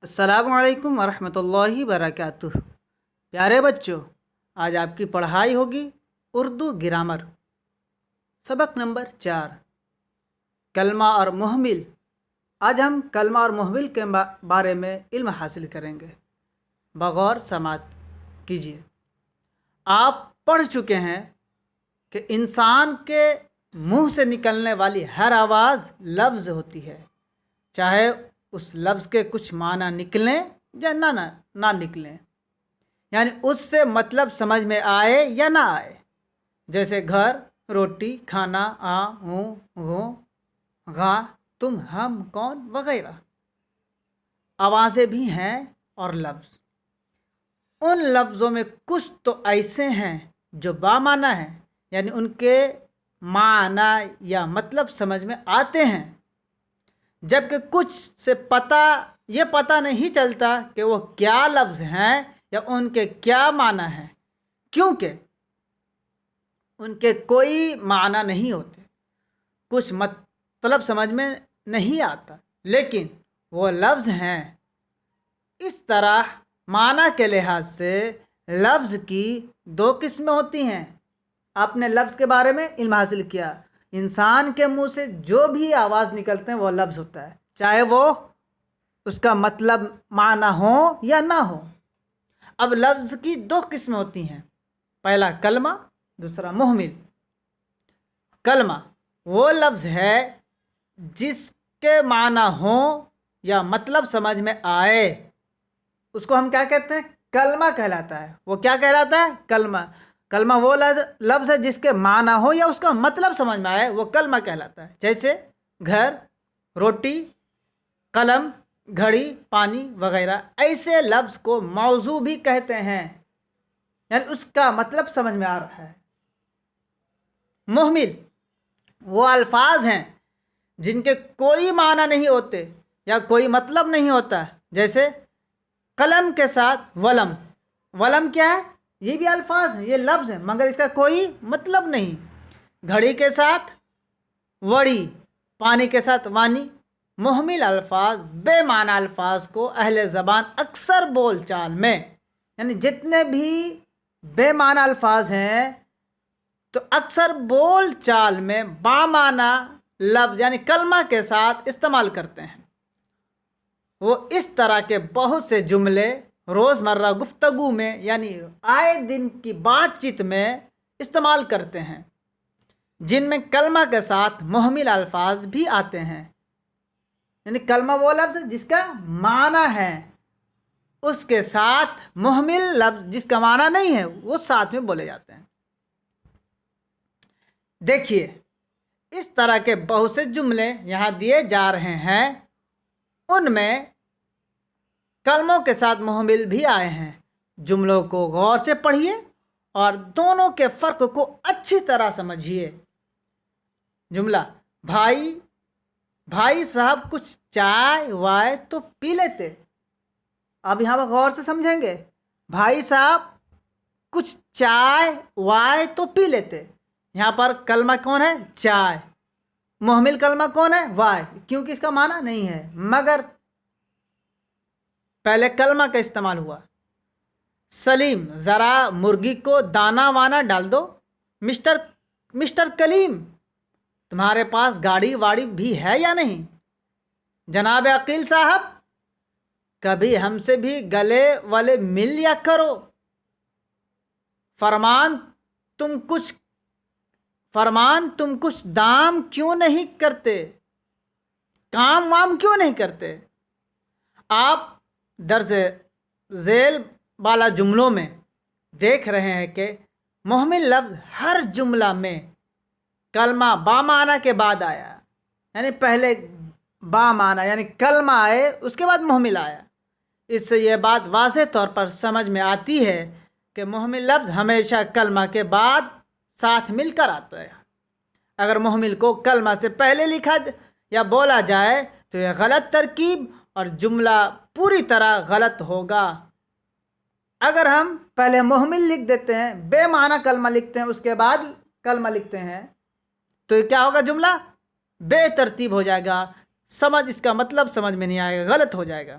السلام علیکم ورحمۃ اللہ وبرکاتہ۔ پیارے بچوں، آج آپ کی پڑھائی ہوگی اردو گرامر، سبق نمبر 4، کلمہ اور محمل۔ آج ہم کلمہ اور محمل کے بارے میں علم حاصل کریں گے۔ بغور سماعت کیجیے۔ آپ پڑھ چکے ہیں کہ انسان کے منہ سے نکلنے والی ہر آواز لفظ ہوتی ہے، چاہے اس لفظ کے کچھ معنی نکلیں یا نہ نکلیں، یعنی اس سے مطلب سمجھ میں آئے یا نہ آئے، جیسے گھر، روٹی، کھانا، ہوں، گو، غاں، تم، ہم، کون وغیرہ۔ آوازیں بھی ہیں اور لفظ۔ ان لفظوں میں کچھ تو ایسے ہیں جو بامعنی ہیں، یعنی ان کے معنی یا مطلب سمجھ میں آتے ہیں، جبکہ کچھ سے یہ پتہ نہیں چلتا کہ وہ کیا لفظ ہیں یا ان کے کیا معنی ہیں، کیونکہ ان کے کوئی معنی نہیں ہوتے، کچھ مطلب سمجھ میں نہیں آتا، لیکن وہ لفظ ہیں۔ اس طرح معنی کے لحاظ سے لفظ کی دو قسمیں ہوتی ہیں۔ آپ نے لفظ کے بارے میں علم حاصل کیا، انسان کے منہ سے جو بھی آواز نکلتے ہیں وہ لفظ ہوتا ہے، چاہے وہ اس کا مطلب معنی ہو یا نہ ہو۔ اب لفظ کی دو قسمیں ہوتی ہیں، پہلا کلمہ، دوسرا محمل۔ کلمہ وہ لفظ ہے جس کے معنی ہو یا مطلب سمجھ میں آئے، اس کو ہم کیا کہتے ہیں؟ کلمہ کہلاتا ہے۔ وہ کیا کہلاتا ہے؟ کلمہ۔ کلمہ وہ لفظ ہے جس کے معنی ہو یا اس کا مطلب سمجھ میں آئے، وہ کلمہ کہلاتا ہے، جیسے گھر، روٹی، قلم، گھڑی، پانی وغیرہ۔ ایسے لفظ کو موضوع بھی کہتے ہیں، یعنی اس کا مطلب سمجھ میں آ رہا ہے۔ محمل وہ الفاظ ہیں جن کے کوئی معنی نہیں ہوتے یا کوئی مطلب نہیں ہوتا، جیسے قلم کے ساتھ ولم۔ ولم کیا ہے؟ یہ بھی الفاظ ہیں، یہ لفظ ہیں، مگر اس کا کوئی مطلب نہیں۔ گھڑی کے ساتھ وڑی، پانی کے ساتھ وانی۔ محمل الفاظ، بے معنی الفاظ کو اہل زبان اکثر بول چال میں، یعنی جتنے بھی بے معنی الفاظ ہیں تو اکثر بول چال میں بامعنی لفظ یعنی کلمہ کے ساتھ استعمال کرتے ہیں۔ وہ اس طرح کے بہت سے جملے روزمرہ گفتگو میں، یعنی آئے دن کی بات چیت میں استعمال کرتے ہیں، جن میں کلمہ کے ساتھ محمل الفاظ بھی آتے ہیں۔ یعنی کلمہ وہ لفظ جس کا معنی ہے، اس کے ساتھ محمل لفظ جس کا معنی نہیں ہے وہ ساتھ میں بولے جاتے ہیں۔ دیکھیے، اس طرح کے بہت سے جملے یہاں دیے جا رہے ہیں، ان میں کلموں کے ساتھ محمل بھی آئے ہیں۔ جملوں کو غور سے پڑھیے اور دونوں کے فرق کو اچھی طرح سمجھیے۔ جملہ: بھائی صاحب کچھ چائے وائے تو پی لیتے۔ اب یہاں پر غور سے سمجھیں گے، بھائی صاحب کچھ چائے وائے تو پی لیتے۔ یہاں پر کلمہ کون ہے؟ چائے۔ محمل کلمہ کون ہے؟ وائے، کیونکہ اس کا معنی نہیں ہے، مگر پہلے کلمہ کا استعمال ہوا۔ سلیم ذرا مرغی کو دانا وانا ڈال دو۔ مسٹر کلیم تمہارے پاس گاڑی واڑی بھی ہے یا نہیں؟ جناب عقیل صاحب کبھی ہم سے بھی گلے والے مل لیا کرو۔ فرمان تم کچھ دام کیوں نہیں کرتے؟ کام وام کیوں نہیں کرتے؟ آپ درج ذیل والا جملوں میں دیکھ رہے ہیں کہ محمل لفظ ہر جملہ میں کلمہ بامعنی کے بعد آیا، یعنی پہلے بامعنی یعنی کلمہ آئے، اس کے بعد محمل آیا۔ اس سے یہ بات واضح طور پر سمجھ میں آتی ہے کہ محمل لفظ ہمیشہ کلمہ کے بعد ساتھ مل کر آتا ہے۔ اگر محمل کو کلمہ سے پہلے لکھا یا بولا جائے تو یہ غلط ترکیب اور جملہ پوری طرح غلط ہوگا۔ اگر ہم پہلے محمل لکھ دیتے ہیں، بے معنی کلمہ لکھتے ہیں، اس کے بعد کلمہ لکھتے ہیں، تو یہ کیا ہوگا؟ جملہ بے ترتیب ہو جائے گا، اس کا مطلب سمجھ میں نہیں آئے گا، غلط ہو جائے گا۔